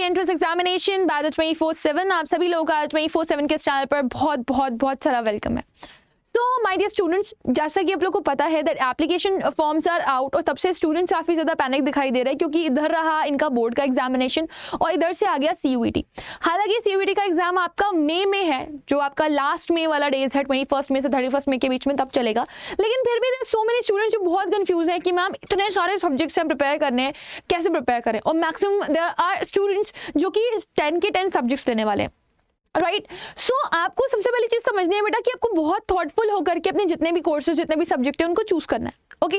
Entrance examination by the 24/7। आप सभी लोगों का 24/7 के इस चैनल पर बहुत बहुत बहुत सारा वेलकम है। तो माय डियर स्टूडेंट्स, जैसा कि आप लोगों को पता है that application forms are out और तब से स्टूडेंट्स काफ़ी ज़्यादा पैनिक दिखाई दे रहे हैं क्योंकि इधर रहा इनका बोर्ड का एग्जामिनेशन और इधर से आ गया सीयूईटी। हालांकि सीयूईटी का एग्जाम आपका मई में है, जो आपका लास्ट मई वाला डेज है 21 मई से 31 मई के बीच में, तब चलेगा। लेकिन फिर भी सो मेनी स्टूडेंट्स जो बहुत कंफ्यूज है कि मैम इतने सारे सब्जेक्ट्स हैं प्रिपेयर करने हैं, कैसे प्रिपेयर करें। और मैक्सिमम देयर आर स्टूडेंट्स जो कि 10 के 10 सब्जेक्ट्स लेने वाले हैं, राइट। सो आपको सबसे पहली चीज समझनी है बेटा कि आपको बहुत थॉटफुल होकर के अपने जितने भी कोर्सेज, जितने भी सब्जेक्ट है, उनको चूज करना है। Okay,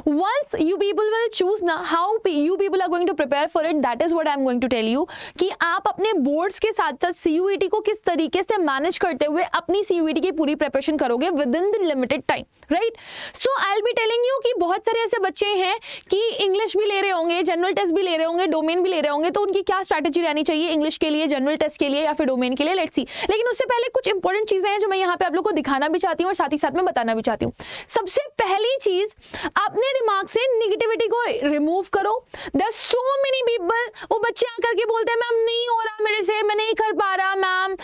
once you people will choose ना how you people are going to prepare for it, that is what I am going to tell you कि आप अपने बोर्ड्स के साथ साथ सीयूईटी को किस तरीके से मैनेज करते हुए अपनी सीयूईटी की पूरी प्रिपरेशन करोगे with in the limited time, right. So I will be telling you कि बहुत सारे ऐसे बच्चे हैं कि इंग्लिश भी ले रहे होंगे, जनरल टेस्ट भी ले रहे होंगे, डोमेन भी ले रहे होंगे, तो उनकी क्या स्ट्रैटेजी रहनी चाहिए इंग्लिश के लिए, जनरल टेस्ट के लिए या फिर डोमेन के लिए, लेट्स सी। लेकिन उससे पहले कुछ इंपॉर्टेंट चीजें हैं जो मैं यहाँ पे आप लोग को दिखाना भी चाहती हूँ और साथ ही साथ में बताना भी चाहती हूँ। सबसे पहली चीज, अपने दिमाग से निगेटिविटी को रिमूव करो। There are so many people, वो बच्चे आकर के बोलते हैं मैम नहीं हो रहा मेरे से, मैं नहीं कर पा रहा मैम,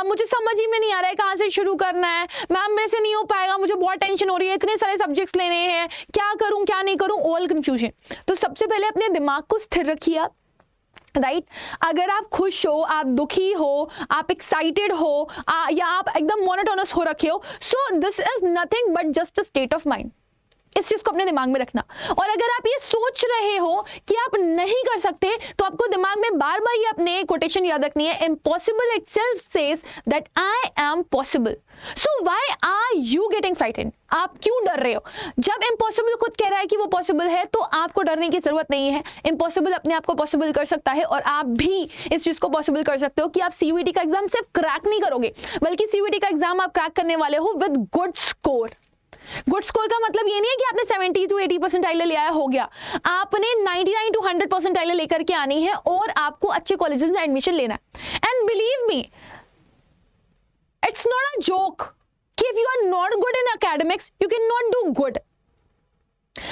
मुझे समझ ही में नहीं आ रहा है कहाँ से शुरू करना है मैम, मेरे से नहीं हो पाएगा, मुझे बहुत टेंशन हो रही है, इतने सारे सब्जेक्ट्स लेने हैं, क्या करूं क्या नहीं करूं, ऑल कंफ्यूजन। तो सबसे पहले अपने दिमाग को स्थिर रखिए, राइट। अगर आप खुश हो, आप दुखी हो, आप एक्साइटेड हो या आप एकदम मोनोटोनस हो रखे हो, so this is nothing but just a state of mind. इस चीज को अपने दिमाग में रखना। और अगर आप ये सोच रहे हो कि आप नहीं कर सकते, तो आपको दिमाग में बार बार ये अपने कोटेशन याद रखनी है, impossible itself says that I am possible. So why are you getting frightened? आप क्यों डर रहे हो? जब इम्पॉसिबल खुद कह रहा है कि वो पॉसिबल है, तो आपको डरने की जरूरत नहीं है। इम्पॉसिबल अपने आप को पॉसिबल कर सकता है और आप भी इस चीज को पॉसिबल कर सकते हो कि आप सीयूईटी का एग्जाम सिर्फ क्रैक नहीं करोगे, बल्कि सीयूईटी का एग्जाम आप क्रैक करने वाले हो with good score. Good score का मतलब ये नहीं है कि आपने 70 to 80 परसेंटाइल ले आया हो गया। आपने 99 to 100 परसेंटाइल लेकर के आनी है और आपको अच्छे कॉलेजेस में एडमिशन लेना है। And believe me, it's not a joke कि if you are not good in academics you can not do good.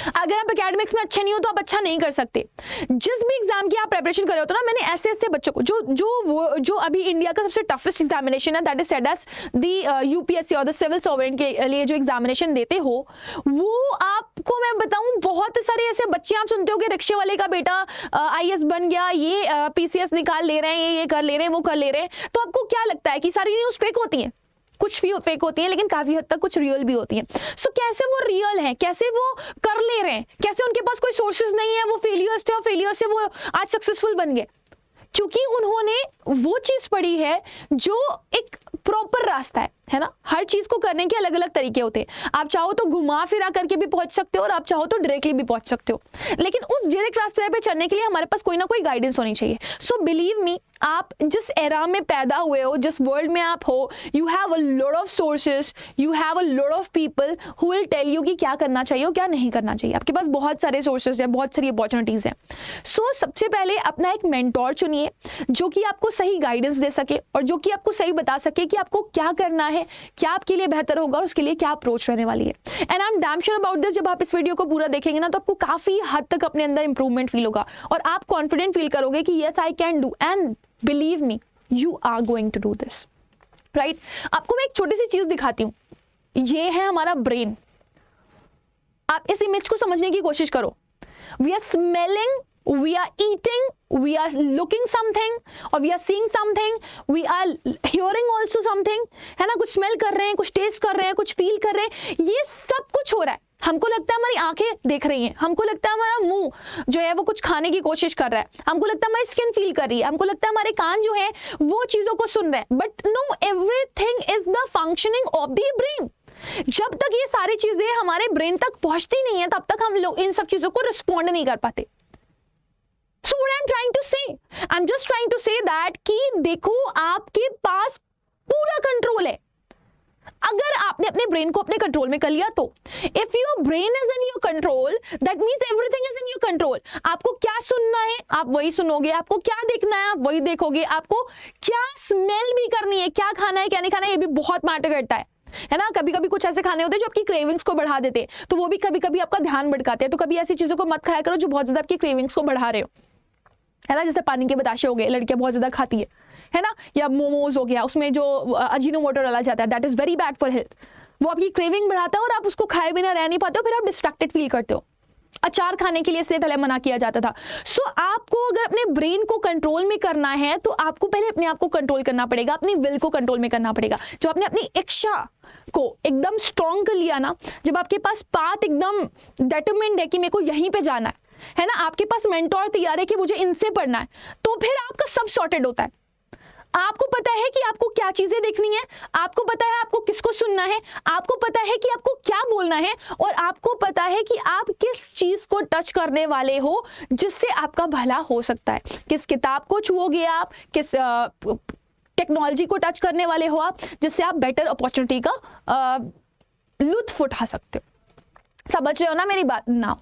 अगर आप एकेडमिक्स में अच्छे नहीं हो तो आप अच्छा नहीं कर सकते। जिस भी एग्जाम की आप प्रिपरेशन कर रहे हो, तो ना मैंने ऐसे ऐसे बच्चों को जो अभी इंडिया का सबसे टफेस्ट एग्जामिनेशन है, that is said as the UPSC और द सिविल सर्वेंट के लिए जो एग्जामिनेशन देते हो, वो आपको मैं बताऊं, बहुत सारे ऐसे बच्चे आप सुनते हो कि रिक्शे वाले का बेटा आईएएस बन गया, ये पीसीएस निकाल ले रहे हैं, ये कर ले रहे हैं, वो कर ले रहे हैं। तो आपको क्या लगता है कि सारी न्यूज़ फेक होती हैं? कुछ भी फेक होती हैं, लेकिन काफी हद तक कुछ रियल भी होती हैं। सो कैसे वो रियल हैं, कैसे वो कर ले रहे हैं, कैसे उनके पास कोई सोर्सेज नहीं है, वो फेलियर्स थे और फेलियर से वो आज सक्सेसफुल बन गए? क्योंकि उन्होंने वो चीज पढ़ी है जो एक प्रॉपर रास्ता है ना। हर चीज को करने के अलग अलग तरीके होते हैं। आप चाहो तो घुमा फिरा करके भी पहुंच सकते हो और आप चाहो तो डायरेक्टली भी पहुंच सकते हो, लेकिन उस डायरेक्ट रास्ते पे चलने के लिए हमारे पास कोई ना कोई गाइडेंस होनी चाहिए। सो बिलीव मी, आप जिस एरा में पैदा हुए हो, जिस वर्ल्ड में आप हो, you have a lot of sources, you have a lot of people who will tell you कि क्या करना चाहिए और क्या नहीं करना चाहिए। आपके पास बहुत सारे सोर्सेज हैं, बहुत सारी अपॉर्चुनिटीज हैं। सो सबसे पहले अपना एक मेंटोर चुनिए जो कि आपको सही गाइडेंस दे सके और जो कि आपको सही बता सके कि आपको क्या करना है, क्या आपके लिए बेहतर होगा और उसके लिए क्या अप्रोच रहने वाली है। And I am damn sure about this, जब आप इस वीडियो को पूरा देखेंगे ना, तो आपको काफी हद तक अपने अंदर इंप्रूवमेंट फील होगा और आप कॉन्फिडेंट फील करोगे कि yes I can do, and believe me you are going to do this, right. आपको मैं एक छोटी सी चीज दिखाती हूँ, ये है हमारा ब्रेन। आप इस इमेज को समझने की कोशिश करो। We are smelling, we are eating, we are looking something or we are seeing something, we are hearing also something, है ना। कुछ स्मेल कर रहे हैं, कुछ टेस्ट कर रहे हैं, कुछ फील कर रहे हैं, ये सब कुछ हो रहा है। हमको लगता है हमारी आंखें देख रही हैं, हमको लगता है हमारा मुंह जो है वो कुछ खाने की कोशिश कर रहा है, हमको लगता है हमारी स्किन फील कर रही है, हमको लगता है हमारे कान जो है वो चीजों को सुन रहे हैं। But no, everything is the functioning of the brain. जब तक ये सारी चीजें हमारे ब्रेन तक पहुंचती नहीं है, तब तक हम लोग इन सब चीजों को रिस्पॉन्ड नहीं कर पाते। So what I'm trying to say, I'm just trying to say that कि देखो, आपके पास पूरा कंट्रोल है अगर आपने अपने ब्रेन को अपने कंट्रोल में कर लिया तो। If your brain is in your control, that means everything is in your control. आपको क्या सुनना है आप वही सुनोगे, आपको क्या देखना है आप वही देखोगे, आपको क्या स्मेल भी करनी है, क्या खाना है क्या नहीं खाना है, ये भी बहुत मैटर करता है ना। कभी कभी कुछ ऐसे खाने होते हैं जो आपकी क्रेविंग्स को बढ़ा देते हैं, तो वो भी कभी कभी आपका ध्यान भटकाते हैं। तो कभी ऐसी चीजों को मत खाया करो जो बहुत ज्यादा आपकी क्रेविंग्स को बढ़ा रहे हो। है ना, जैसे पानी के बताशे हो गए, लड़कियां बहुत ज्यादा खाती है ना, या मोमोज हो गया, उसमें जो अजीनोमोटो डाला जाता है, that is very bad for health. वो आपकी क्रेविंग बढ़ाता है और आप उसको खाए बिना रह नहीं पाते हो, फिर आप डिस्ट्रैक्टेड फील करते हो। अचार खाने के लिए इससे पहले मना किया जाता था। सो आपको अगर अपने ब्रेन को कंट्रोल में करना है तो आपको पहले अपने आप को कंट्रोल करना पड़ेगा, अपनी विल को कंट्रोल में करना पड़ेगा। जो आपने अपनी इच्छा को एकदम स्ट्रॉन्ग कर लिया ना, जब आपके पास पाथ एकदम डिटरमिन्ड है कि मेरे को यहीं पे जाना है ना, आपके पास मेंटोर तैयार है कि मुझे इनसे पढ़ना है, तो फिर आपका सब सॉर्टेड होता है। आपको पता है कि आपको क्या चीजें देखनी है, आपको पता है आपको किसको सुनना है, आपको पता है कि आपको क्या बोलना है, और आपको पता है कि आप किस चीज को टच करने वाले हो जिससे आपका भला हो सकता है। किस किताब को छुओगे आप, किस टेक्नोलॉजी को टच करने वाले हो आप, जिससे आप बेटर अपॉर्चुनिटी का लुत्फ उठा सकते हो। समझ रहे हो ना मेरी बात? Now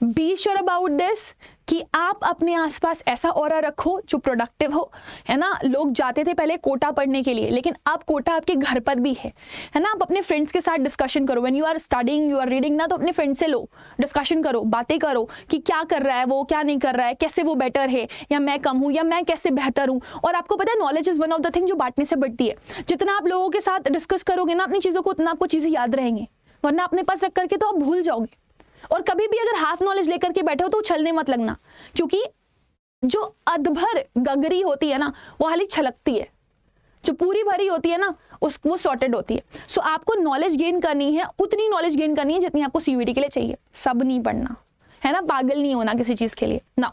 be sure about this कि आप अपने आसपास ऐसा ऑरा रखो जो प्रोडक्टिव हो, है ना। लोग जाते थे पहले कोटा पढ़ने के लिए, लेकिन अब कोटा आपके घर पर भी है ना। आप अपने फ्रेंड्स के साथ डिस्कशन करो, when you are studying, you are reading ना, तो अपने फ्रेंड से लो, डिस्कशन करो, बातें करो कि क्या कर रहा है वो, क्या नहीं कर रहा है, कैसे वो बेटर है, या मैं कम हूँ, या मैं कैसे बेहतर हूँ। और आपको पता है knowledge is one of the thing जो बांटने से बढ़ती है। जितना आप लोगों के साथ डिस्कस करोगे ना अपनी चीजों को, उतना आपको चीजें याद रहेंगी, वरना अपने पास रख करके तो आप भूल जाओगे। और कभी भी अगर हाफ नॉलेज लेकर के बैठे हो तो उछलने मत लगना, क्योंकि जो अधभर गगरी होती है ना वो हाली छलकती है, जो पूरी भरी होती है ना वो सॉर्टेड होती है। सो आपको नॉलेज गेन करनी है, उतनी नॉलेज गेन करनी है जितनी आपको सीयूईटी के लिए चाहिए। सब नहीं पढ़ना है ना, पागल नहीं होना किसी चीज के लिए ना।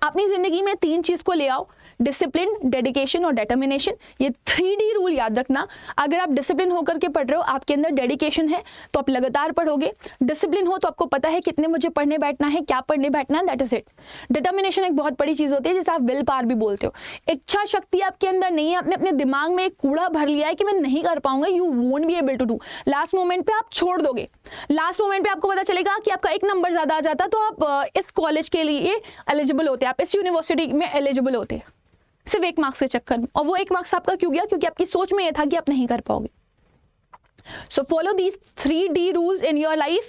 अपनी जिंदगी में 3 चीज को ले आओ, डिसिप्लिन, डेडिकेशन और डिटर्मिनेशन। ये 3D रूल याद रखना। अगर आप डिसिप्लिन होकर के पढ़ रहे हो, आपके अंदर डेडिकेशन है तो आप लगातार पढ़ोगे, डिसिप्लिन हो तो आपको पता है कितने मुझे पढ़ने बैठना है, क्या पढ़ने बैठना है, दैट इज इट। डिटर्मिनेशन एक बहुत बड़ी चीज होती है जिसे आप विल पावर भी बोलते हो। इच्छा शक्ति आपके अंदर नहीं है, आपने अपने दिमाग में एक कूड़ा भर लिया है कि मैं नहीं कर पाऊंगा, you won't be able to do. Last moment पे आप छोड़ दोगे, लास्ट मोमेंट पे आपको पता चलेगा कि आपका 1 नंबर ज्यादा आ जाता तो आप इस कॉलेज के लिए एलिजिबल होते, आप इस यूनिवर्सिटी में एलिजिबल होते, सिर्फ 1 मार्क्स के चक्कर में। और वो 1 मार्क्स आपका क्यों गया? क्योंकि आपकी सोच में यह था कि आप नहीं कर पाओगे। So follow these 3D rules in your life.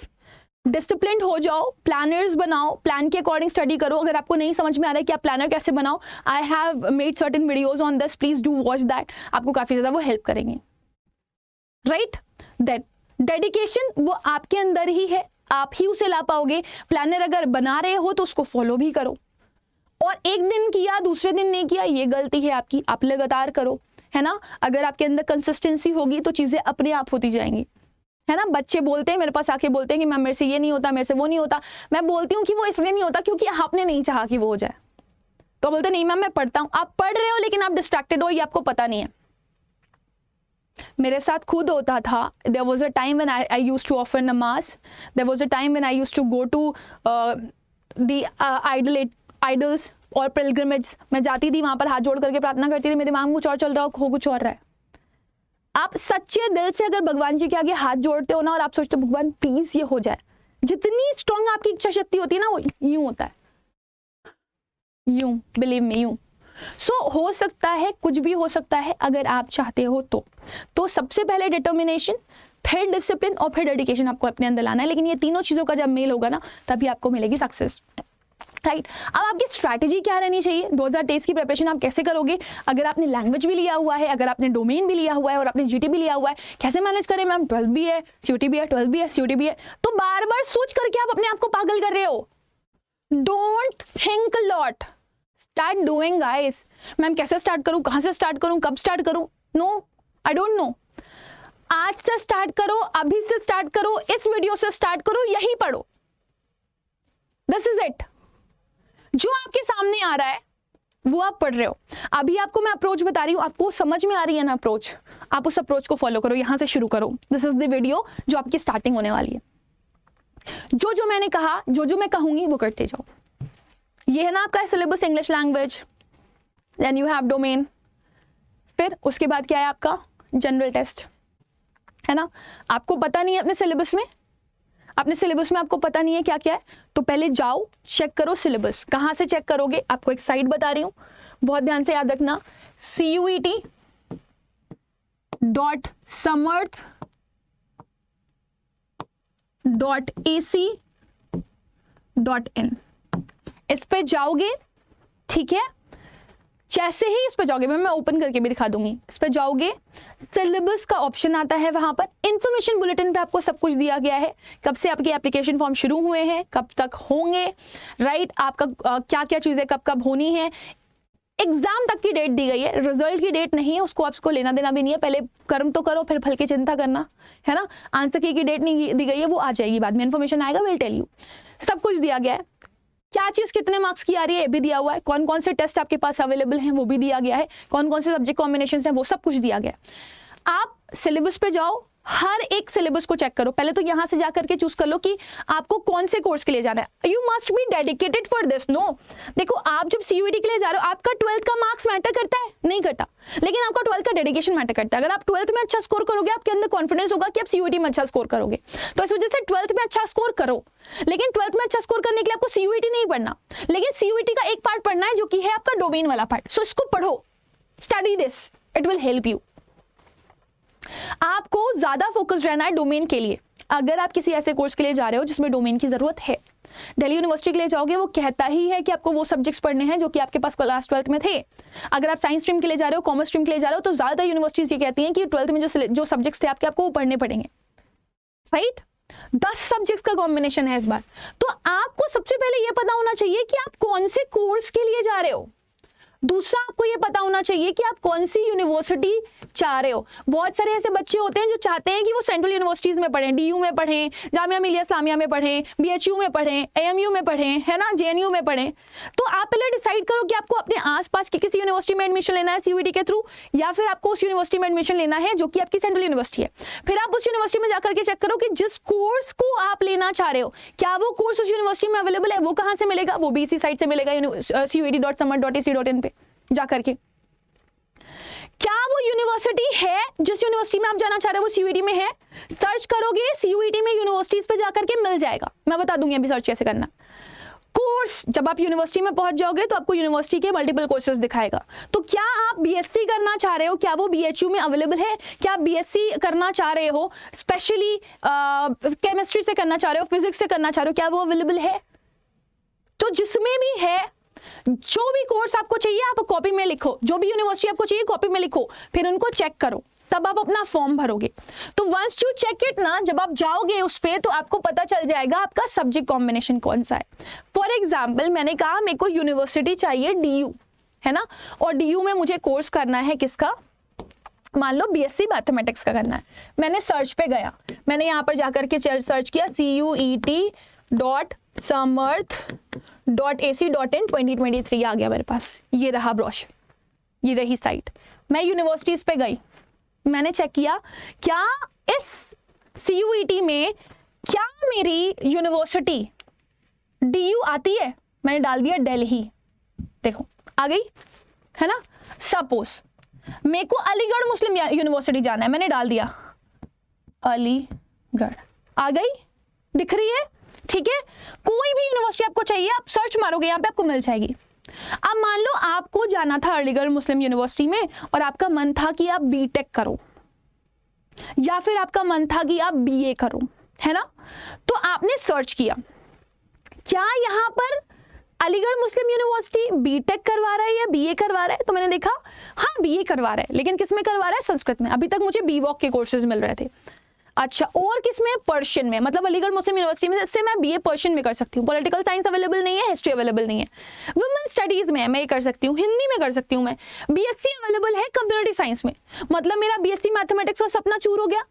Disciplined हो जाओ, प्लानर्स बनाओ, प्लान के अकॉर्डिंग स्टडी करो। अगर आपको नहीं समझ में आ रहा है कि आप प्लानर कैसे बनाओ, I have made certain videos on this, please do watch that, आपको काफी ज्यादा वो हेल्प करेंगे। राइट, दैट डेडिकेशन वो आपके अंदर ही है, आप ही उसे ला पाओगे। प्लानर अगर बना रहे हो तो उसको फॉलो भी करो, और एक दिन किया दूसरे दिन नहीं किया ये गलती है आपकी, आप लगातार करो, है ना। अगर आपके अंदर कंसिस्टेंसी होगी तो चीजें अपने आप होती जाएंगी, है ना। बच्चे बोलते हैं, मेरे पास आके बोलते हैं कि मैम मेरे से ये नहीं होता, मेरे से वो नहीं होता। मैं बोलती हूँ कि वो इसलिए नहीं होता क्योंकि आपने नहीं चाहा कि वो हो जाए। तो बोलते नहीं मैम मैं पढ़ता हूँ। आप पढ़ रहे हो लेकिन आप डिस्ट्रैक्टेड हो, ये आपको पता नहीं है। मेरे साथ खुद होता था। There was a time when I used to offer नमाज, there was a time when I used to go to the idols और पिलग्रिमेज। मैं जाती थी वहां पर, हाथ जोड़ करके प्रार्थना करती थी, मेरे दिमाग में कुछ और चल रहा हो कुछ और रहा है। आप सच्चे दिल से अगर भगवान जी के आगे हाथ जोड़ते हो ना, और आप सोचते हो भगवान प्लीज ये हो जाए, जितनी स्ट्रॉन्ग आपकी इच्छा शक्ति होती है ना वो यूं होता है, यूं, बिलीव मी, यूं। सो हो सकता है, कुछ भी हो सकता है अगर आप चाहते हो तो सबसे पहले डिटर्मिनेशन, फिर डिसिप्लिन और फिर डेडिकेशन आपको अपने अंदर लाना है। लेकिन ये तीनों चीजों का जब मेल होगा ना तभी आपको मिलेगी सक्सेस। राइट, अब आपकी स्ट्रैटेजी क्या रहनी चाहिए? 2023 की प्रिपरेशन आप कैसे करोगे? अगर आपने लैंग्वेज भी लिया हुआ है, अगर आपने डोमेन भी लिया हुआ है और आपने जीटी भी लिया हुआ है, कैसे मैनेज करें मैम? 12 भी है, सीयूटी भी है, 12 भी है, सीयूटी भी है, तो बार बार सोच करके आप अपने आप को पागल कर रहे हो। Don't think lot, start doing guys. Ma'am कैसे स्टार्ट करूं, कहां से स्टार्ट करूं, कब स्टार्ट करूं? No, I don't know. आज से स्टार्ट करो, अभी से स्टार्ट करो, इस वीडियो से स्टार्ट करो, यही पढ़ो। This is it. जो आपके सामने आ रहा है वो आप पढ़ रहे हो। अभी आपको मैं अप्रोच बता रही हूँ, आपको समझ में आ रही है ना अप्रोच, आप उस अप्रोच को फॉलो करो, यहां से शुरू करो। दिस इज द वीडियो जो आपकी स्टार्टिंग होने वाली है। जो मैंने कहा, जो मैं कहूंगी वो करते जाओ। ये है ना आपका syllabus, English language, then you have domain, फिर उसके बाद क्या है आपका जनरल टेस्ट, है ना। आपको पता नहीं है अपने सिलेबस में, आपको पता नहीं है क्या क्या है, तो पहले जाओ चेक करो सिलेबस। कहां से चेक करोगे? आपको एक साइट बता रही हूं, बहुत ध्यान से याद रखना, CUET.samarth.ac.in। इस पे जाओगे, ठीक है, जैसे ही इस पर जाओगे, मैं ओपन करके भी दिखा दूंगी, इस पर जाओगे सिलेबस का ऑप्शन आता है, वहां पर इंफॉर्मेशन बुलेटिन पे आपको सब कुछ दिया गया है, कब से आपके एप्लीकेशन फॉर्म शुरू हुए हैं, कब तक होंगे, राइट, आपका क्या क्या चीजें कब कब होनी है, एग्जाम तक की डेट दी गई है, रिजल्ट की डेट नहीं है, उसको आपको लेना देना भी नहीं है, पहले कर्म तो करो फिर फल की चिंता करना, है ना। आंसर की डेट नहीं दी गई है, वो आ जाएगी बाद में, इन्फॉर्मेशन आएगा, विल टेल यू। सब कुछ दिया गया है, क्या चीज कितने मार्क्स की आ रही है ये भी दिया हुआ है, कौन कौन से टेस्ट आपके पास अवेलेबल हैं वो भी दिया गया है, कौन कौन से सब्जेक्ट कॉम्बिनेशन हैं वो सब कुछ दिया गया है। आप सिलेबस पे जाओ, हर एक सिलेबस को चेक करो, पहले तो यहां से जाकर के चूज कर लो कि आपको कौन से कोर्स के लिए जाना है। You must be dedicated for this. No, देखो आप जब सीयूईटी के लिए जा रहे हो, आपका 12th का मार्क्स मैटर करता है? नहीं करता, लेकिन आपका 12th का डेडिकेशन मैटर करता है। अगर आप 12th में अच्छा स्कोर करोगे, आपके अंदर कॉन्फिडेंस होगा कि आप सीयूईटी में अच्छा स्कोर करोगे, तो इस वजह से 12th में अच्छा स्कोर करो। लेकिन 12th में अच्छा स्कोर करने के लिए आपको सीयूईटी नहीं पढ़ना, लेकिन सीयूईटी का एक पार्ट पढ़ना है जो कि है आपका डोमेन वाला पार्ट। सो इसको पढ़ो, study this, it will help you. आपको ज्यादा फोकस रहना है डोमेन के लिए। अगर आप किसी ऐसे कोर्स के लिए जा रहे हो जिसमें डोमेन की जरूरत है, दिल्ली यूनिवर्सिटी के लिए जाओगे, वो कहता ही है कि आपको वो सब्जेक्ट्स पढ़ने हैं जो कि आपके पास क्लास 12th में थे। अगर आप साइंस स्ट्रीम के लिए जा रहे हो, कॉमर्स स्ट्रीम के लिए जा रहे हो, तो ज्यादातर यूनिवर्सिटीज ये कहती हैं कि 12th में जो सब्जेक्ट्स थे आपको वो पढ़ने पड़ेंगे, राइट। 10 सब्जेक्ट्स का कॉम्बिनेशन है इस बार। तो आपको सबसे पहले ये पता होना चाहिए कि आप कौन से कोर्स के लिए जा रहे हो। दूसरा, आपको ये पता होना चाहिए कि आप कौन सी यूनिवर्सिटी चाह रहे हो। बहुत सारे ऐसे बच्चे होते हैं जो चाहते हैं कि वो सेंट्रल यूनिवर्सिटीज में पढ़ें, डीयू में पढ़ें, जामिया मिलिया इस्लामिया में पढ़ें, बीएचयू में पढ़ें, एएमयू में पढ़ें, है ना, जेएनयू में पढ़ें। तो आप पहले डिसाइड करो कि आपको अपने आसपास की किसी यूनिवर्सिटी में एडमिशन लेना है सीयूईटी के थ्रू, या फिर आपको उस यूनिवर्सिटी में एडमिशन लेना है जो कि आपकी सेंट्रल यूनिवर्सिटी है। फिर आप उस यूनिवर्सिटी में जाकर के चेक करो कि जिस कोर्स को आप लेना चाह रहे हो, क्या वो कोर्स उस यूनिवर्सिटी में अवेलेबल है। वो कहाँ से मिलेगा? वो भी इसी साइट से मिलेगा, cuet.summer.ac.in पे जाकर के। क्या वो यूनिवर्सिटी है जिस यूनिवर्सिटी में आप जाना चाह रहे हो वो सीयूईटी में है? सर्च करोगे सीयूईटी में, यूनिवर्सिटीज पे जाकर के मिल जाएगा। मैं बता दूंगी अभी सर्च कैसे करना। कोर्स, जब आप यूनिवर्सिटी में पहुंच जाओगे तो आपको यूनिवर्सिटी के मल्टीपल कोर्सेज दिखाएगा। तो क्या आप बीएससी करना चाह रहे हो, क्या वो बीएचयू में अवेलेबल है? क्या आप बीएससी करना चाह रहे हो, स्पेशली केमिस्ट्री से करना चाह रहे हो, फिजिक्स से करना चाह रहे हो, क्या वो अवेलेबल है? तो जिसमें भी है, जो भी कोर्स आपको चाहिए आप कॉपी में लिखो, जो भी यूनिवर्सिटी आपको चाहिए कॉपी में लिखो, फिर उनको चेक करो, तब आप अपना फॉर्म भरोगे। तो वंस यू चेक इट ना, जब आप जाओगे उस पे तो आपको पता चल जाएगा आपका सब्जेक्ट कॉम्बिनेशन कौन सा है। फॉर एग्जाम्पल, मैंने कहा मेरे को यूनिवर्सिटी चाहिए डीयू, है ना, और डीयू में मुझे कोर्स करना है किसका, मान लो बीएससी मैथमेटिक्स का करना है। मैंने सर्च पे गया, मैंने यहाँ पर जाकर के सर्च किया cuet.samarth.ac.in 2023 आ गया मेरे पास। ये रहा ब्रोशर, ये रही साइट। मैं यूनिवर्सिटीज पे गई, मैंने चेक किया क्या इस सीयूईटी में क्या मेरी यूनिवर्सिटी डीयू आती है। मैंने डाल दिया दिल्ली, देखो आ गई, है ना। सपोज मेरे को अलीगढ़ मुस्लिम यूनिवर्सिटी जाना है, मैंने डाल दिया अलीगढ़, आ गई, दिख रही है, ठीक है। कोई भी यूनिवर्सिटी आपको चाहिए, आप सर्च मारोगे यहाँ पे आपको मिल जाएगी। अब मान लो आपको जाना था अलीगढ़ मुस्लिम यूनिवर्सिटी में और आपका मन था कि आप बीटेक करो या फिर आपका मन था कि आप बीए करो, है ना। तो आपने सर्च किया क्या यहाँ पर अलीगढ़ मुस्लिम यूनिवर्सिटी बीटेक करवा रहा है या बीए करवा रहा है। तो मैंने देखा हाँ बीए करवा रहा है, लेकिन किस में करवा रहा है? संस्कृत में। अभी तक मुझे बीवॉक के कोर्सेज मिल रहे थे। अच्छा, और किसमें? पर्शियन में। मतलब अलीगढ़ मुस्लिम यूनिवर्सिटी में इससे मैं बीए पर्शियन में कर सकती हूँ। पॉलिटिकल साइंस अवेलेबल नहीं है, हिस्ट्री अवेलेबल नहीं है। वुमेन स्टडीज में मैं ये कर सकती हूँ, हिंदी में कर सकती हूँ मैं। बीएससी अवेलेबल है कम्युनिटी साइंस में। मतलब मेरा बीएससी मैथमेटिक्स का सपना चूर हो गया।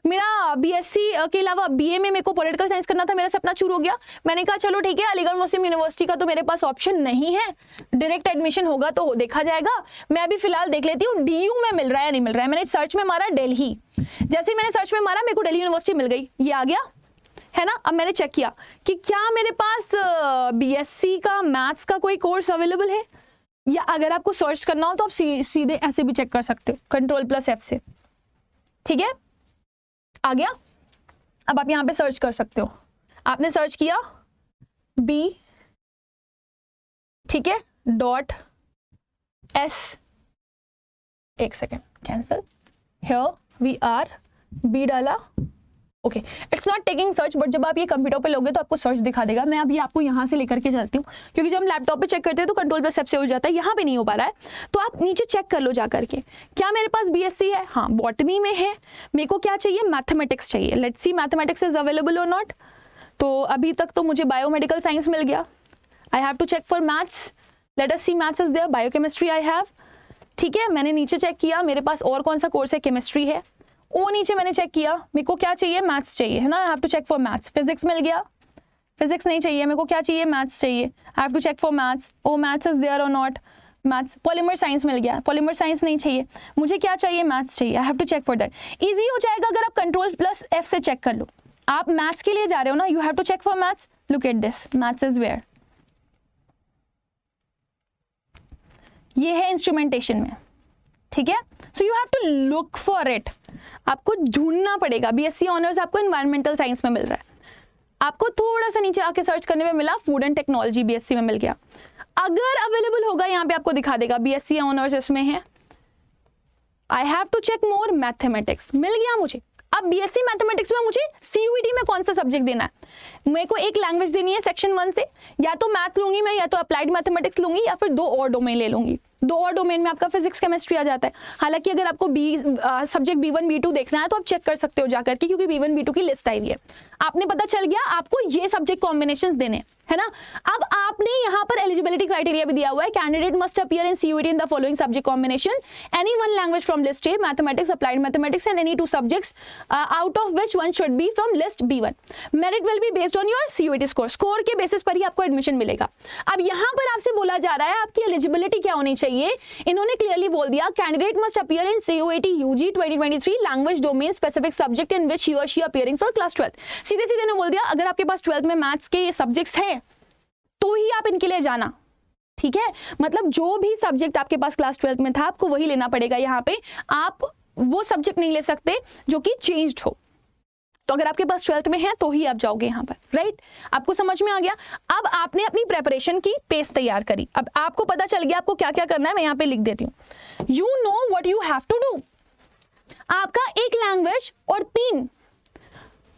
मेरा बीएससी के अलावा बीए में मेरे को पॉलिटिकल साइंस करना था, मेरा सपना चूर हो गया। मैंने कहा चलो ठीक है, अलीगढ़ मुस्लिम यूनिवर्सिटी का तो मेरे पास ऑप्शन नहीं है, डायरेक्ट एडमिशन होगा तो देखा जाएगा। मैं अभी फिलहाल देख लेती हूँ डीयू में मिल रहा है या नहीं मिल रहा है। मैंने सर्च में मारा दिल्ली, जैसे ही मैंने सर्च में मारा मेरे को दिल्ली यूनिवर्सिटी मिल गई, ये आ गया, है ना। अब मैंने चेक किया कि क्या मेरे पास बीएससी का मैथ्स का कोई कोर्स अवेलेबल है, या अगर आपको सर्च करना हो तो आप सीधे ऐसे भी चेक कर सकते हो, Ctrl+F से, ठीक है, आ गया। अब आप यहां पे सर्च कर सकते हो। आपने सर्च किया बी, ठीक है, .s, एक second, cancel, here we are, बी डाला, okay, it's not taking search, but जब आप ये कंप्यूटर पे लोगे तो आपको सर्च दिखा देगा। मैं अभी आपको यहाँ से लेकर के चलती हूँ, क्योंकि जब हम लैपटॉप पे चेक करते हैं तो कंट्रोल प्लस एफ से हो जाता है, यहाँ पे नहीं हो पा रहा है। तो आप नीचे चेक कर लो जा करके, क्या मेरे पास बीएससी है? हाँ, बॉटनी में है। मेरे को क्या चाहिए? मैथमेटिक्स चाहिए। Let's see mathematics is available और नॉट। तो अभी तक तो मुझे बायोमेडिकल साइंस मिल गया। I have to check for maths. Let us see maths is there. Biochemistry I have. ठीक है, मैंने नीचे चेक किया मेरे पास और कौन सा कोर्स है, केमिस्ट्री है। ओ नीचे मैंने चेक किया, मेरे को क्या चाहिए? मैथ्स चाहिए, है ना। I have to check for maths. Physics मिल गया, फिजिक्स नहीं चाहिए, मेरे को क्या चाहिए? मैथ्स चाहिए। I have to check for maths. Oh maths is there और नॉट। मैथ्स। पॉलीमर साइंस मिल गया, पॉलीमर साइंस नहीं चाहिए, मुझे क्या चाहिए? मैथ्स चाहिए। I have to check for that. Easy हो जाएगा अगर आप कंट्रोल प्लस एफ से चेक कर लो। आप मैथ्स के लिए जा रहे हो ना, you have to check for maths. Look at this, maths is where, ये है इंस्ट्रूमेंटेशन में। ठीक है, so you have to look for it. आपको ढूंढना पड़ेगा। बीएससी ऑनर्स आपको एनवायरमेंटल साइंस में मिल रहा है, आपको थोड़ा सा नीचे आके सर्च करने में मिला फूड एंड टेक्नोलॉजी, बीएससी में मिल गया। अगर अवेलेबल होगा यहाँ पे आपको दिखा देगा बीएससी ऑनर्स इसमें है। I have to check more, mathematics मिल गया मुझे। अब बीएससी मैथमेटिक्स में मुझे सीयूईटी में कौन सा सब्जेक्ट देना है? मेरे को एक लैंग्वेज देनी है सेक्शन 1 से, या तो मैथ लूंगी मैं, या तो अप्लाइड मैथमेटिक्स लूंगी, या फिर 2 और डोमेन ले लूंगी। 2 और डोमेन में आपका फिजिक्स केमिस्ट्री आ जाता है। हालांकि अगर आपको सब्जेक्ट B1 B2 देखना है तो आप चेक कर सकते हो जाकर के, क्योंकि B1 B2 की लिस्ट आई हुई है। आपने पता चल गया आपको ये सब्जेक्ट कॉम्बिनेशंस देने, है ना। अब आपने यहाँ पर एलिजिबिलिटी क्राइटेरिया भी दिया हुआ है, candidate must appear in CUET in the following subject combination, any one language from list A, mathematics, applied mathematics and any 2 subjects out of which one should be from list B1। Merit will be based on your CUET score. Score के basis पर ही आपको admission मिलेगा। अब यहाँ पर आपसे बोला जा रहा है आपकी एलिजिबिलिटी क्या होनी चाहिए। इन्होंने क्लियरली बोल दिया, candidate must appear in CUET UG 2023 language domain specific subject in which he और शी अपीयरिंग फॉर क्लास 12। सीधे सीधे ने बोल दिया अगर आपके पास 12th में मैथ्स के ये सब्जेक्ट्स हैं तो ही आप इनके लिए जाना। ठीक है, मतलब जो भी सब्जेक्ट आपके पास क्लास 12th में था आपको वही लेना पड़ेगा। यहाँ पे आप वो सब्जेक्ट नहीं ले सकते जो कि चेंज्ड हो। तो अगर आपके पास 12th में है तो ही आप जाओगे यहाँ पर, राइट। आपको समझ में आ गया। अब आपने अपनी प्रेपरेशन की पेस तैयार करी, अब आपको पता चल गया आपको क्या क्या करना है। मैं यहाँ पे लिख देती हूँ, you know what you have to do. आपका एक लैंग्वेज और 3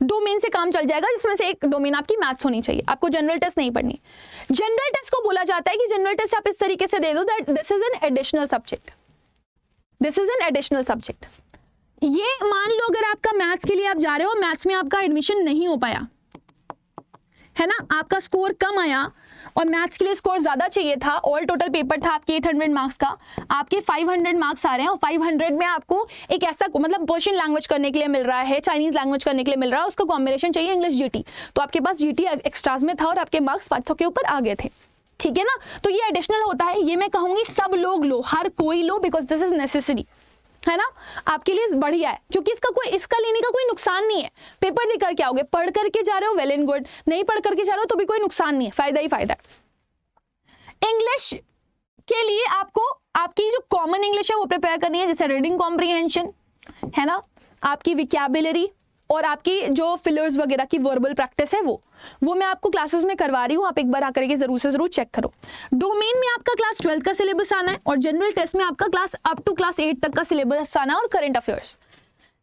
डोमेन से काम चल जाएगा, जिसमें से एक डोमेन आपकी मैथ्स होनी चाहिए। आपको जनरल टेस्ट नहीं पढ़नी। जनरल टेस्ट को बोला जाता है कि जनरल टेस्ट आप इस तरीके से दे दो that this is an additional subject, this is an additional subject. ये मान लो अगर आपका मैथ्स के लिए आप जा रहे हो, मैथ्स में आपका एडमिशन नहीं हो पाया, है ना, आपका स्कोर कम आया और मैथ्स के लिए स्कोर ज्यादा चाहिए था, ऑल टोटल पेपर था आपके 800 मार्क्स का, आपके 500 मार्क्स आ रहे हैं और 500 में आपको एक ऐसा मतलब पर्शियन लैंग्वेज करने के लिए मिल रहा है, चाइनीज लैंग्वेज करने के लिए मिल रहा है, उसका कॉम्बिनेशन चाहिए इंग्लिश जीटी, तो आपके पास जीटी एक्स्ट्राज में था और आपके मार्क्स 500 के ऊपर आ गए थे। ठीक है ना, तो ये एडिशनल होता है। ये मैं कहूंगी सब लोग लो, हर कोई लो, बिकॉज दिस इज नेसेसरी, है ना, आपके लिए बढ़िया है, क्योंकि इसका लेने का कोई नुकसान नहीं है। पेपर दे करके आओगे, पढ़ करके जा रहे हो, वेल एंड गुड, नहीं पढ़ करके जा रहे हो तो भी कोई नुकसान नहीं है, फायदा ही फायदा है। इंग्लिश के लिए आपको आपकी जो कॉमन इंग्लिश है वो प्रिपेयर करनी है, जैसे रीडिंग कॉम्प्रिहेंशन, है ना, आपकी विकैबुलरी और आपकी जो फिलर्स वगैरह की वर्बल प्रैक्टिस है वो मैं आपको क्लासेस में करवा रही हूँ। आप एक बार आकर के जरूर से जरूर चेक करो। डोमेन में आपका क्लास 12 का सिलेबस आना है और जनरल टेस्ट में आपका क्लास अप टू क्लास 8 तक का सिलेबस आना है और करंट अफेयर्स।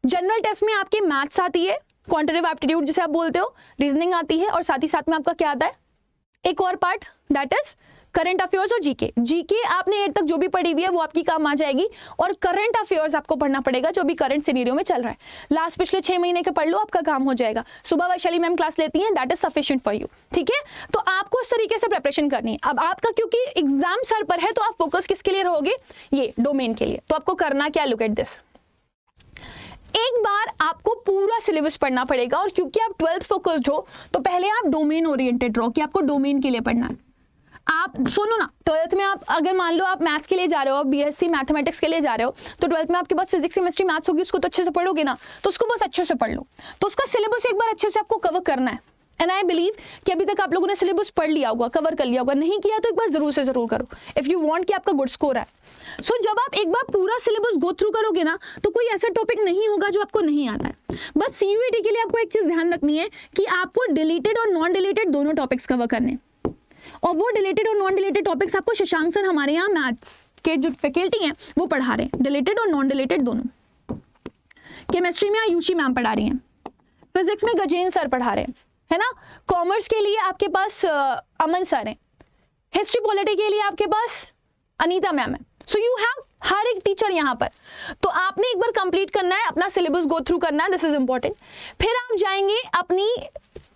जनरल टेस्ट में आपके मैथ्स आती है, क्वांटिटेटिव एप्टीट्यूड जिसे आप बोलते हो, रीजनिंग आती है और साथ ही साथ में आपका क्या आता है, एक और part, that is current affairs और जीके। जीके आपने 8 तक जो भी पढ़ी हुई है वो आपकी काम आ जाएगी और करंट अफेयर्स आपको पढ़ना पड़ेगा जो भी करंट सिनेरियो में चल रहा है। लास्ट पिछले 6 महीने के पढ़ लो, आपका काम हो जाएगा। सुबह वैशाली मैम क्लास लेती हैं, that is sufficient for you. ठीक है, तो आपको इस तरीके से प्रिपरेशन करनी है। अब आपका क्योंकि एग्जाम सर पर है तो आप फोकस किसके लिए रहोगे, ये डोमेन के लिए। तो आपको करना क्या, लुक एट दिस, एक बार आपको पूरा सिलेबस पढ़ना पड़ेगा और क्योंकि आप 12th फोकस्ड हो तो पहले आप डोमेन ओरिएंटेड रहो कि आपको डोमेन के लिए पढ़ना है। आप सुनो ना, 12th में आप अगर मान लो आप मैथ्स के लिए जा रहे हो, बीएससी मैथमेटिक्स के लिए जा रहे हो, तो 12th में आपके पास फिजिक्स केमिस्ट्री मैथ्स होगी, उसको तो अच्छे से पढ़ोगे ना, तो उसको बस अच्छे से पढ़ लो। तो उसका सिलेबस एक बार अच्छे से आपको कवर करना है। एंड आई बिलीव कि अभी तक आप लोगों ने सिलेबस पढ़ लिया होगा, कवर कर लिया होगा, नहीं किया तो एक बार जरूर से जरूर करो इफ यू वांट कि आपका गुड स्कोर आए। सो जब आप एक बार पूरा सिलेबस गो थ्रू करोगे ना तो कोई ऐसा टॉपिक नहीं होगा जो आपको नहीं आता है। बस सीयूईटी के लिए आपको एक चीज ध्यान रखनी है कि आपको डिलीटेड और नॉन डिलीटेड दोनों टॉपिक्स कवर करने, और वो डिलीटेड और नॉन डिलीटेड टॉपिक्स आपको शशांक सर हमारे यहाँ मैथ्स के जो फैकल्टी हैं वो पढ़ा रहे हैं, डिलीटेड और नॉन डिलीटेड दोनों। केमिस्ट्री में आयुषी मैम पढ़ा रही हैं, फिजिक्स में गजेंद्र सर पढ़ा रहे हैं, है ना। कॉमर्स के लिए आपके पास अमन सर हैं। हिस्ट्री पॉलिटी के लिए आपके पास अनीता मैम है। सो यू हैव हर एक टीचर यहाँ पर। तो आपने एक बार कंप्लीट करना है, अपना सिलेबस गो थ्रू करना है, दिस इज इंपॉर्टेंट। फिर आप जाएंगे अपनी,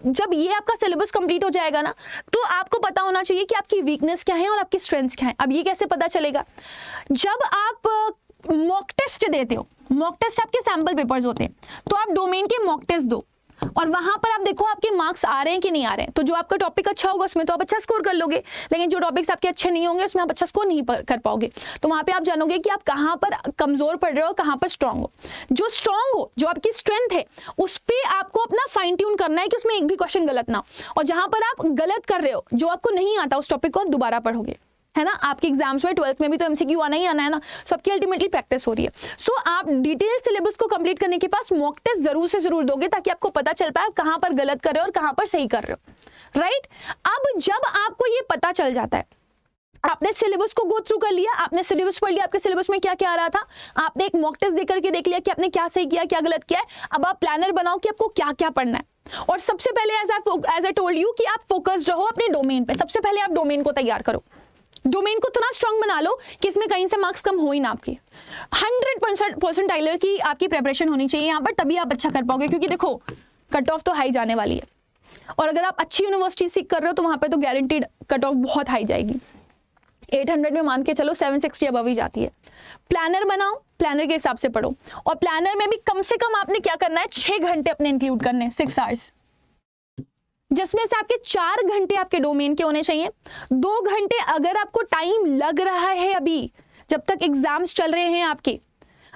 जब ये आपका सिलेबस कंप्लीट हो जाएगा ना, तो आपको पता होना चाहिए कि आपकी वीकनेस क्या है और आपकी स्ट्रेंथ्स क्या है। अब ये कैसे पता चलेगा? जब आप मॉक टेस्ट देते हो, मॉक टेस्ट आपके सैंपल पेपर्स होते हैं, तो आप डोमेन के मॉक टेस्ट दो और वहां पर आप देखो आपके मार्क्स आ रहे हैं कि नहीं आ रहे हैं। तो जो आपका टॉपिक अच्छा होगा उसमें तो आप अच्छा स्कोर कर लोगे, लेकिन जो टॉपिक्स आपके अच्छे नहीं होंगे उसमें आप अच्छा स्कोर नहीं कर पाओगे। तो वहां पे आप जानोगे कि आप कहां पर कमजोर पड़ रहे हो, कहां पर स्ट्रांग हो। जो स्ट्रांग हो, जो आपकी स्ट्रेंथ है, उस पर आपको अपना फाइन ट्यून करना है कि उसमें एक भी क्वेश्चन गलत ना हो। और जहां पर आप गलत कर रहे हो, जो आपको नहीं आता, उस टॉपिक को आप दोबारा पढ़ोगे, है ना। आपके एग्जाम्स में 12th में भी तो एमसीक्यू आना ही आना है ना। सो आपकी अल्टीमेटली प्रैक्टिस हो रही है। सो आप डिटेल सिलेबस को कंप्लीट करने के पास मॉक टेस्ट जरूर से जरूर दोगे, ताकि आपको पता चल पाए कहां पर गलत कर रहे हो और कहां पर सही कर रहे हो, राइट। अब जब आपको ये पता चल जाता है, आपने सिलेबस को गो थ्रू कर लिया, आपने सिलेबस पढ़ लिया, आपके सिलेबस में क्या क्या आ रहा था, आपने एक मॉक टेस्ट देकर के देख लिया कि आपने क्या सही किया, क्या गलत किया है। अब आप प्लानर बनाओ कि आपको क्या क्या पढ़ना है। और सबसे पहले एज आई टोल्ड यू कि आप फोकस्ड रहो अपने डोमेन पे। सबसे पहले आप डोमेन को तैयार करो, डोमेन को इतना स्ट्रांग बना लो कि इसमें कहीं से मार्क्स कम हो ही ना आपकी। 100% टाइलर की आपकी प्रिपरेशन होनी चाहिए यहाँ पर, तभी आप अच्छा कर पाओगे। क्योंकि देखो कट ऑफ तो हाई जाने वाली है, और अगर आप अच्छी यूनिवर्सिटी सीख कर रहे हो तो वहां पर तो गारंटीड कट ऑफ बहुत हाई जाएगी। 800 में मान के चलो 760 अबव ही जाती है। प्लानर बनाओ, प्लानर के हिसाब से पढ़ो, और प्लानर में भी कम से कम आपने क्या करना है, 6 घंटे अपने इंक्लूड करने, 6 आवर्स, जिसमें से आपके 4 घंटे आपके डोमेन के होने चाहिए। 2 घंटे अगर आपको टाइम लग रहा है, अभी जब तक एग्जाम्स चल रहे हैं आपके,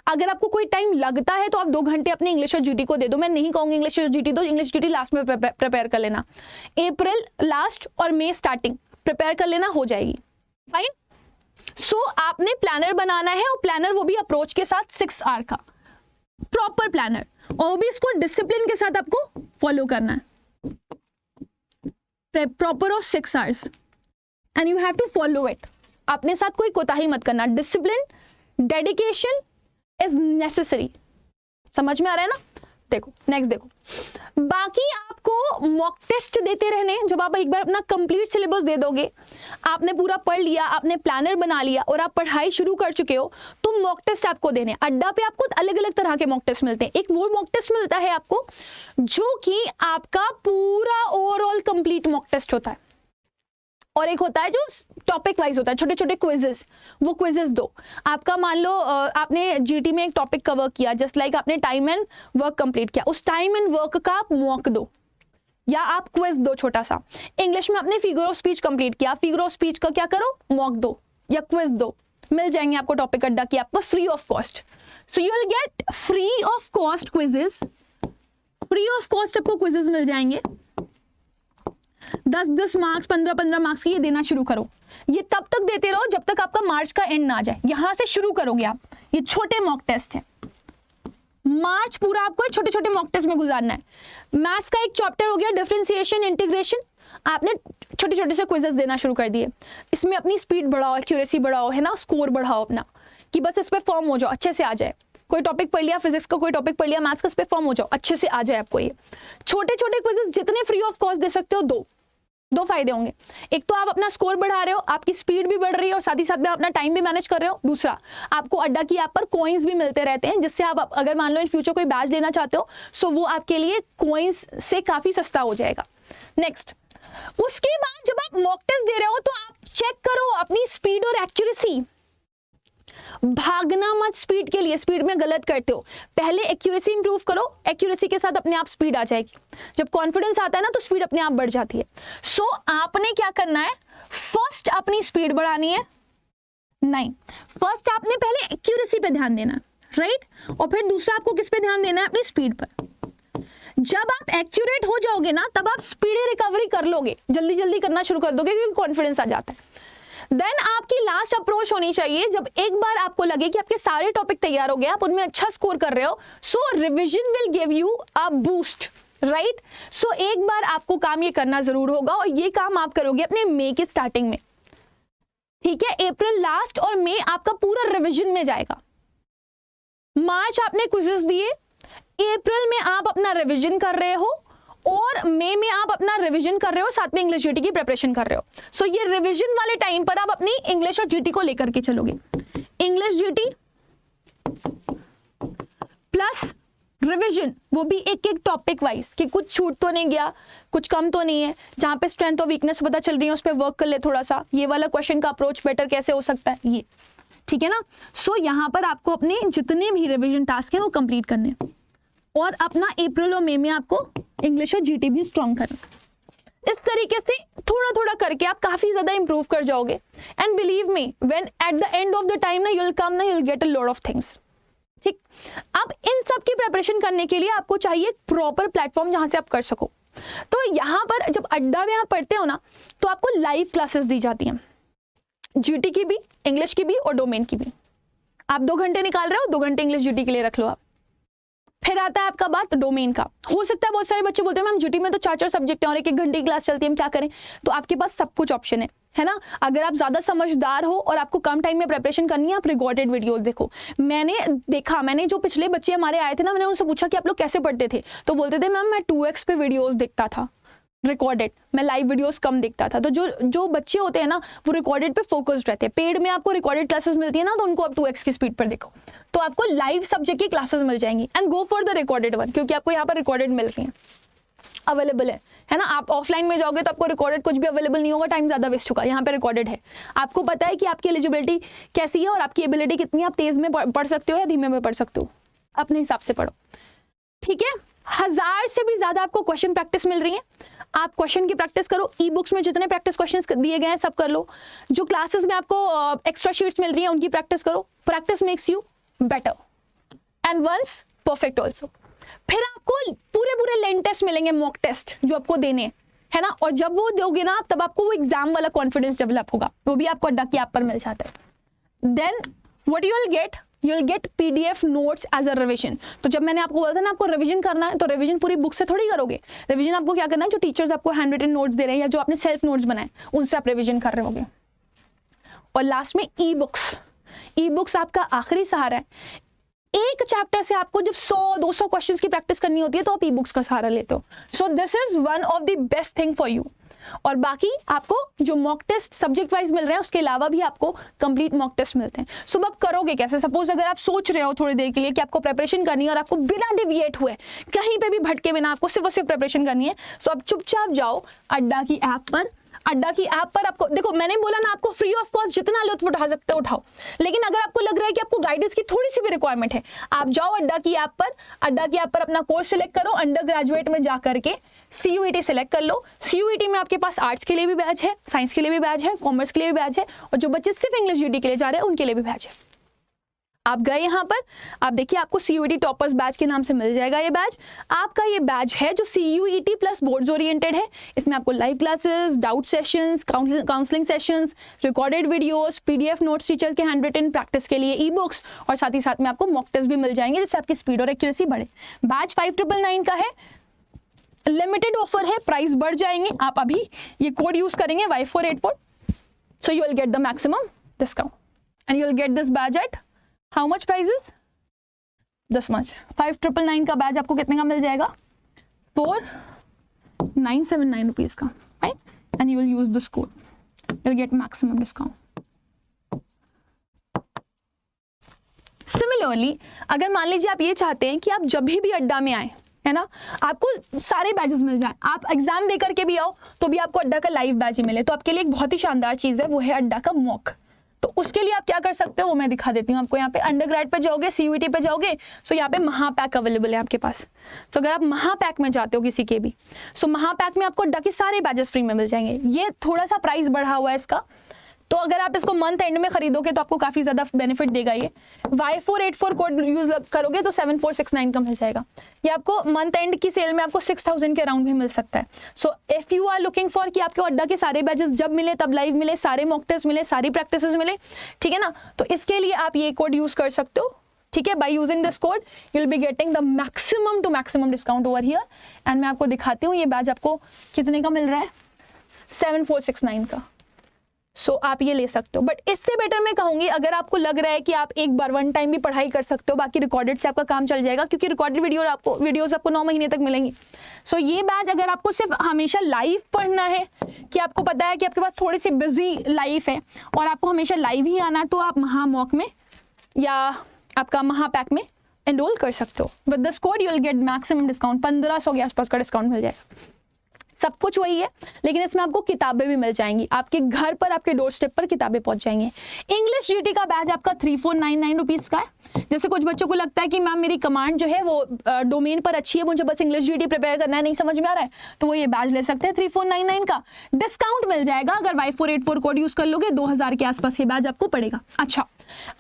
अगर आपको कोई टाइम लगता है तो आप 2 घंटे अपने इंग्लिश और जीटी को दे दो। मैं नहीं कहूंगी इंग्लिश और जीटी दो, इंग्लिश जीटी लास्ट में प्रिपेयर कर लेना, अप्रैल लास्ट और मई स्टार्टिंग प्रिपेयर कर लेना, हो जाएगी, फाइन। सो आपने प्लानर बनाना है, और प्लानर वो भी अप्रोच के साथ 6 आवर का प्रॉपर प्लानर, और भी इसको डिसिप्लिन के साथ आपको फॉलो करना है, proper of 6 hours, and you have to follow it. अपने साथ कोई कोताही मत करना। Discipline, dedication is necessary. समझ में आ रहा है ना? देखो नेक्स्ट, देखो बाकी आपको मॉक टेस्ट देते रहने। जब आप एक बार अपना कंप्लीट सिलेबस दे दोगे, आपने पूरा पढ़ लिया, आपने प्लानर बना लिया और आप पढ़ाई शुरू कर चुके हो, तो मॉक टेस्ट आपको देने। अड्डा पे आपको अलग अलग तरह के मॉक टेस्ट मिलते हैं। एक वो मॉक टेस्ट मिलता है आपको जो कि आपका पूरा ओवरऑल कंप्लीट मॉक टेस्ट होता है, और एक होता है जो टॉपिक वाइज होता है, छोटे छोटे क्विजेस। वो क्विजेस दो। आपका मान लो आपने जीटी में एक टॉपिक कवर किया, जस्ट लाइक आपने टाइम एंड वर्क कंप्लीट किया, उस टाइम एंड वर्क का आप मॉक दो या आप क्विज दो छोटा सा। इंग्लिश में आपने फिगर ऑफ स्पीच कंप्लीट किया, फिगर ऑफ स्पीच का क्या करो, मॉक दो या क्विज दो। मिल जाएंगे आपको टॉपिक अड्डा की आप पर free of cost. So you will get free of cost quizzes, free of cost आपको क्विजेस मिल जाएंगे। 10-10 मार्क्स, 15-15 मार्क्स की ये देना शुरू करो। ये तब तक देते रहो जब तक आपका मार्च का एंड ना आ जाए। यहां से शुरू करोगे आप। ये छोटे मॉक टेस्ट है, मार्च पूरा आपको छोटे छोटे मॉक टेस्ट में गुजारना है। मैथ्स का एक चैप्टर हो गया डिफरेंशिएशन, इंटीग्रेशन, आपने छोटे छोटे से क्विजेस देना शुरू कर दिए। इसमें अपनी स्पीड बढ़ाओ, एक्यूरेसी बढ़ाओ, है ना, स्कोर बढ़ाओ अपना, कि बस इस पे फॉर्म हो जाओ, अच्छे से आ जाए। कोई टॉपिक पढ़ लिया, फिजिक्स का कोई टॉपिक पढ़ लिया, मैथ्स का, इस पे फॉर्म हो जाओ, अच्छे से आ जाए आपको। ये छोटे छोटे क्विजेस जितने फ्री ऑफ कॉस्ट दे सकते हो दो फायदे होंगे। एक तो आप अपना स्कोर बढ़ा रहे हो, आपकी स्पीड भी बढ़ रही है, और साथ ही साथ में अपना टाइम भी मैनेज कर रहे हो। दूसरा, आपको अड्डा की ऐप पर कॉइन्स भी मिलते रहते हैं, जिससे आप अगर मान लो इन फ्यूचर कोई बैच लेना चाहते हो, सो वो आपके लिए कॉइन्स से काफी सस्ता हो जाएगा। नेक्स्ट, उसके बाद जब आप मॉक टेस्ट दे रहे हो तो आप चेक करो अपनी स्पीड और एक्यूरेसी। भागना मत स्पीड के लिए, स्पीड में गलत करते हो। पहले एक्यूरेसी इंप्रूव करो, एक्यूरेसी के साथ अपने आप स्पीड आ जाएगी। जब कॉन्फिडेंस आता है ना तो स्पीड अपने आप बढ़ जाती है। सो आपने क्या करना है, फर्स्ट अपनी स्पीड बढ़ानी है, नहीं, फर्स्ट आपने पहले एक्यूरेसी पे ध्यान देना, राइट, और फिर दूसरा आपको किस पे ध्यान देना है, अपनी स्पीड पर। जब आप एक्यूरेट हो जाओगे ना, तब आप स्पीडी रिकवरी कर लोगे, जल्दी जल्दी करना शुरू कर दोगे, क्योंकि कॉन्फिडेंस आ जाता है। देन आपकी लास्ट अप्रोच होनी चाहिए, जब एक बार आपको लगे कि आपके सारे टॉपिक तैयार हो गए, आप उनमें अच्छा स्कोर कर रहे हो, so revision will give you a boost, right. So एक बार आपको काम ये करना जरूर होगा, और ये काम आप करोगे अपने मई के स्टार्टिंग में, ठीक है। अप्रैल लास्ट और मई आपका पूरा रिवीजन में जाएगा। मार्च आपने क्विजेस दिए, अप्रैल में आप अपना रिविजन कर रहे हो और मई में आप अपना रिवीजन कर रहे हो, साथ में इंग्लिश जीटी की प्रिपरेशन कर रहे हो। सो ये रिवीजन वाले टाइम पर आप अपनी इंग्लिश और जीटी को लेकर के चलोगे। इंग्लिश जीटी प्लस रिवीजन, वो भी एक एक टॉपिक वाइज कि कुछ छूट तो नहीं गया, कुछ कम तो नहीं है, जहां पे स्ट्रेंथ और वीकनेस पता चल रही है उस पर वर्क कर ले थोड़ा सा, ये वाला क्वेश्चन का अप्रोच बेटर कैसे हो सकता है, ये ठीक है ना। सो यहाँ पर आपको अपने जितने भी रिवीजन टास्क हैं वो कंप्लीट करने और अपना अप्रैल और मई में आपको इंग्लिश और जीटी भी स्ट्रॉन्ग करना। इस तरीके से थोड़ा थोड़ा करके आप काफी ज्यादा इंप्रूव कर जाओगे। And believe me, when at the end of the time ना यू विल कम ना, you will get a lot of things. ठीक, अब इन सब की प्रिपरेशन करने के लिए आपको चाहिए प्रॉपर प्लेटफॉर्म जहां से आप कर सको। तो यहाँ पर जब अड्डा में आप पढ़ते हो ना, तो आपको लाइव क्लासेस दी जाती हैं, जीटी की भी, इंग्लिश की भी और डोमेन की भी। आप 2 घंटे निकाल रहे हो, 2 घंटे इंग्लिश जीटी के लिए रख लो आप। फिर आता है आपका बात डोमेन का। हो सकता है बहुत सारे बच्चे बोलते हैं मैम जीटी में तो 4-4 सब्जेक्ट हैं और 1-1 घंटे की क्लास चलती है, हम क्या करें? तो आपके पास सब कुछ ऑप्शन है ना। अगर आप ज्यादा समझदार हो और आपको कम टाइम में प्रिपरेशन करनी है, आप रिकॉर्डेड वीडियोस देखो। मैंने जो पिछले बच्चे हमारे आए थे ना, मैंने उनसे पूछा कि आप लोग कैसे पढ़ते थे, तो बोलते थे मैम मैं 2x पे वीडियोस देखता था रिकॉर्डेड, मैं लाइव वीडियोस कम देखता था। तो जो बच्चे होते हैं ना वो रिकॉर्डेड पे फोकस्ड रहते हैं। पेड में आपको रिकॉर्डेड क्लासेस मिलती है ना, तो उनको आप 2x की स्पीड पर देखो, तो आपको लाइव सब्जेक्ट की क्लासेस मिल जाएंगी। And go for the recorded one, क्योंकि आपको यहाँ पर रिकॉर्डेड मिल रही है, अवेलेबल है ना। आप ऑफलाइन में जाओगे तो आपको रिकॉर्डेड कुछ भी अवेलेबल नहीं होगा, टाइम ज्यादा वेस्ट होगा। यहाँ पे रिकॉर्डेड है, आपको पता है कि आपकी एलिजिबिलिटी कैसी है और आपकी एबिलिटी कितनी है, आप तेज में पढ़ सकते हो या धीमे में पढ़ सकते हो, अपने हिसाब से पढ़ो, ठीक है। 1000 से भी ज्यादा आपको क्वेश्चन प्रैक्टिस मिल रही है, आप क्वेश्चन की प्रैक्टिस करो। ई बुक्स में जितने प्रैक्टिस क्वेश्चंस दिए गए हैं सब कर लो। जो क्लासेस में आपको एक्स्ट्रा शीट्स मिल रही हैं उनकी प्रैक्टिस करो। Practice makes you better and once perfect also. फिर आपको पूरे लेन टेस्ट मिलेंगे, मॉक टेस्ट जो आपको देने है ना, और जब वो दोगे ना तब आपको वो एग्जाम वाला कॉन्फिडेंस डेवलप होगा, वो भी आपको अड्डा की ऐप पर मिल जाता है। Then what you will get PDF notes as a revision. तो जब मैंने आपको बोला था ना आपको रिविजन करना है, तो रिविजन पूरी बुक से थोड़ी करोगे। रिविजन आपको क्या करना है, जो टीचर्स आपको हैंड रिटन नोट्स दे रहे हैं या जो आपने सेल्फ नोट्स बनाए उनसे आप रिविजन कर रहे होगे। और लास्ट में ई बुक्स आपका आखिरी सहारा है। एक चैप्टर से आपको जब 100-200 क्वेश्चंस की प्रैक्टिस करनी होती है तो आप ई बुक्स का सहारा लेते हो। So this is one of the best thing for you. और बाकी आपको जो मॉक टेस्ट सब्जेक्ट वाइज मिल रहे हैं उसके अलावा भी आपको कंप्लीट मॉक टेस्ट मिलते हैं। सो आप करोगे कैसे? सपोज अगर आप सोच रहे हो थोड़ी देर के लिए कि आपको प्रिपरेशन करनी है और आपको बिना डिविएट हुए कहीं पे भी भटके बिना आपको सिर्फ और सिर्फ प्रिपरेशन करनी है, सो आप चुपचाप जाओ अड्डा की ऐप पर। अड्डा की ऐप पर आपको देखो, मैंने बोला ना आपको फ्री ऑफ कॉस्ट जितना लुत्फ उठा सकते हो उठाओ, लेकिन अगर आपको लग रहा है कि आपको गाइडेंस की थोड़ी सी भी रिक्वायरमेंट है, आप जाओ अड्डा की ऐप पर। अड्डा की ऐप पर अपना कोर्स सिलेक्ट करो, अंडर ग्रेजुएट में जा करके CUET सिलेक्ट कर लो। CUET में आपके पास आर्ट्स के लिए भी बैच है, साइंस के लिए भी बैच है, कॉमर्स के लिए भी बैच है, और जो बच्चे सिर्फ इंग्लिश GT के लिए जा रहे हैं उनके लिए भी बैच है। आप गए यहाँ पर, आप देखिए आपको CUET टॉपर्स बैच के नाम से मिल जाएगा ये बैच। आपका ये बैच है जो CUET प्लस बोर्ड्स ओरिएंटेड है। इसमें आपको live classes, doubt sessions, counselling sessions, recorded videos, PDF notes teacher के हैंड रिटन, प्रैक्टिस के लिए ई बुक्स, और साथ ही साथ में आपको मॉक टेस्ट भी मिल जाएंगे जिससे आपकी स्पीड और एक्यूरेसी बढ़े। बैच 5999 का है, लिमिटेड ऑफर है, प्राइस बढ़ जाएंगे। आप अभी ये कोड यूज करेंगे Y484, so you will get the maximum discount and you will get this batch at how much prices? This much. 5999 का बैच आपको कितने का मिल जाएगा? 4979 रुपीज का, right? And you will use this code, you will get maximum discount. Similarly अगर मान लीजिए आप ये चाहते हैं कि आप जब भी अड्डा में आए, है ना, आपको सारे बैचेस मिल जाए, आप एग्जाम दे करके भी आओ तो भी आपको अड्डा का लाइव बैच ही मिले, तो आपके लिए एक बहुत ही शानदार चीज है, वो है अड्डा का मॉक। तो उसके लिए आप क्या कर सकते हो वो मैं दिखा देती हूँ आपको। यहाँ पे अंडरग्रेड पे जाओगे, CUET पे जाओगे, सो यहाँ पे महापैक अवेलेबल है आपके पास। तो अगर आप महापैक में जाते हो किसी के भी, सो महापैक में आपको अड्डा के सारे बैचेस फ्री में मिल जाएंगे। ये थोड़ा सा प्राइस बढ़ा हुआ है इसका, तो अगर आप इसको मंथ एंड में खरीदोगे तो आपको काफी ज्यादा बेनिफिट देगा। ये Y484 कोड यूज करोगे तो 7469 का मिल जाएगा। ये आपको मंथ एंड की सेल में आपको 6000 के अराउंड भी मिल सकता है। So if you are looking for कि आपको अड्डा के सारे बैचेस जब मिले तब लाइव मिले, सारे मॉक टेस्ट मिले, सारी प्रैक्टिसेस मिले, ठीक है ना, तो इसके लिए आप ये कोड यूज कर सकते हो, ठीक है। By using this code you will be getting the maximum to maximum discount over here. And मैं आपको दिखाती हूँ ये बैच आपको कितने का मिल रहा है, 7469 का। सो आप ये ले सकते हो। बट इससे बेटर मैं कहूँगी, अगर आपको लग रहा है कि आप एक बार वन टाइम भी पढ़ाई कर सकते हो, बाकी रिकॉर्डेड से आपका काम चल जाएगा, क्योंकि रिकॉर्डेड वीडियोस आपको 9 महीने तक मिलेंगी। सो ये बैच अगर आपको सिर्फ हमेशा लाइव पढ़ना है, कि आपको पता है कि आपके पास थोड़ी सी बिजी लाइफ है और आपको हमेशा लाइव ही आना है, तो आप महामॉक में या आपका महापैक में एनरोल कर सकते हो। With this code you will get maximum discount, 1500 के आसपास का डिस्काउंट मिल जाएगा। सब कुछ वही है, लेकिन इसमें आपको किताबें भी मिल जाएंगी, आपके घर पर, आपके डोर स्टेप पर किताबें पहुंच जाएंगी। इंग्लिश जीटी का बैच आपका 3499 रुपीज़ का है। जैसे कुछ बच्चों को लगता है कि मैम मेरी कमांड जो है वो डोमेन पर अच्छी है, मुझे बस इंग्लिश जीटी प्रिपेयर करना है, नहीं समझ में आ रहा है, तो वो ये बैच ले सकते हैं 3499 का। डिस्काउंट मिल जाएगा अगर Y484 कोड यूज कर लोगे, 2000 के आसपास ये बैच आपको पड़ेगा। अच्छा,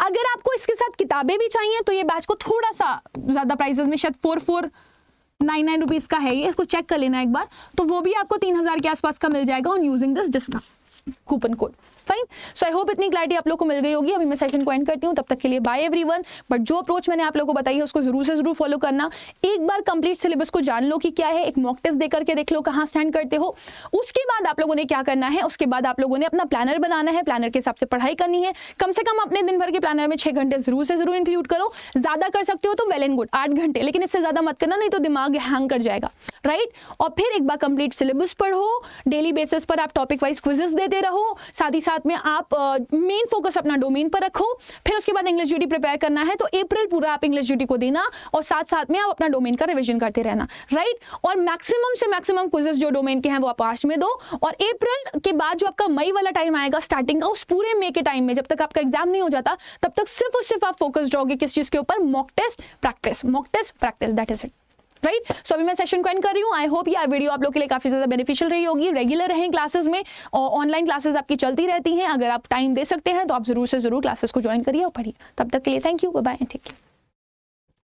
अगर आपको इसके साथ किताबें भी चाहिए तो ये बैच को थोड़ा सा ज्यादा प्राइसेस में, शायद 4499 रुपीज़ का है ये, इसको चेक कर लेना एक बार, तो वो भी आपको 3000 के आसपास का मिल जाएगा on using this discount coupon code. Fine. So I hope इतनी क्लैरिटी आप लोग को मिल गई होगी। अभी मैं सेशन को एंड करती हूँ, तब तक के लिए बाय एवरीवन। बट जो अप्रोच मैंने आप लोगों को बताई है उसको जरूर से जरूर फॉलो करना। एक बार कंप्लीट सिलेबस को जान लो कि क्या है, एक मॉक टेस्ट दे करके देख लो कहाँ स्टैंड करते हो। उसके बाद आप लोगों ने क्या करना है, उसके बाद आप लोगों ने अपना प्लानर बनाना है, प्लानर के हिसाब से पढ़ाई करनी है। कम से कम अपने दिन भर के प्लानर में 6 घंटे जरूर से जरूर इंक्लूड करो। ज्यादा कर सकते हो तो वेल एंड गुड, 8 घंटे, लेकिन इससे ज्यादा मत करना, नहीं तो दिमाग हैंग कर जाएगा, राइट। और फिर एक बार कंप्लीट सिलेबस पढ़ो, डेली बेसिस पर आप टॉपिक वाइज क्विजेस देते रहो, साथ ही साथ में आप मेन फोकस अपना डोमेन पर रखो। फिर उसके बाद इंग्लिश जीटी प्रिपेयर करना है तो अप्रैल पूरा आप इंग्लिश जीटी को देना, और साथ साथ में आप अपना डोमेन का रिवीजन करते रहना, राइट। और मैक्सिमम से मैक्सिमम क्विजेस जो डोमेन के हैं वो आप मार्च में दो, और अप्रैल के बाद जो आपका मई वाला टाइम आएगा स्टार्टिंग का, उस पूरे मई के टाइम में जब तक आपका एग्जाम नहीं हो जाता तब तक सिर्फ और सिर्फ आप फोकस्ड रहोगे किस चीज के ऊपर, mock test practice, that is it, right. So अभी मैं सेशन को एंड कर रही हूँ। आई होप ये वीडियो आप लोग के लिए काफी ज्यादा बेनिफिशियल रही होगी। रेगुलर रहें क्लासेस में, और ऑनलाइन क्लासेस आपकी चलती रहती हैं। अगर आप टाइम दे सकते हैं तो आप जरूर से जरूर क्लासेस को ज्वाइन करिए और पढ़िए। तब तक के लिए thank you, bye bye, take care.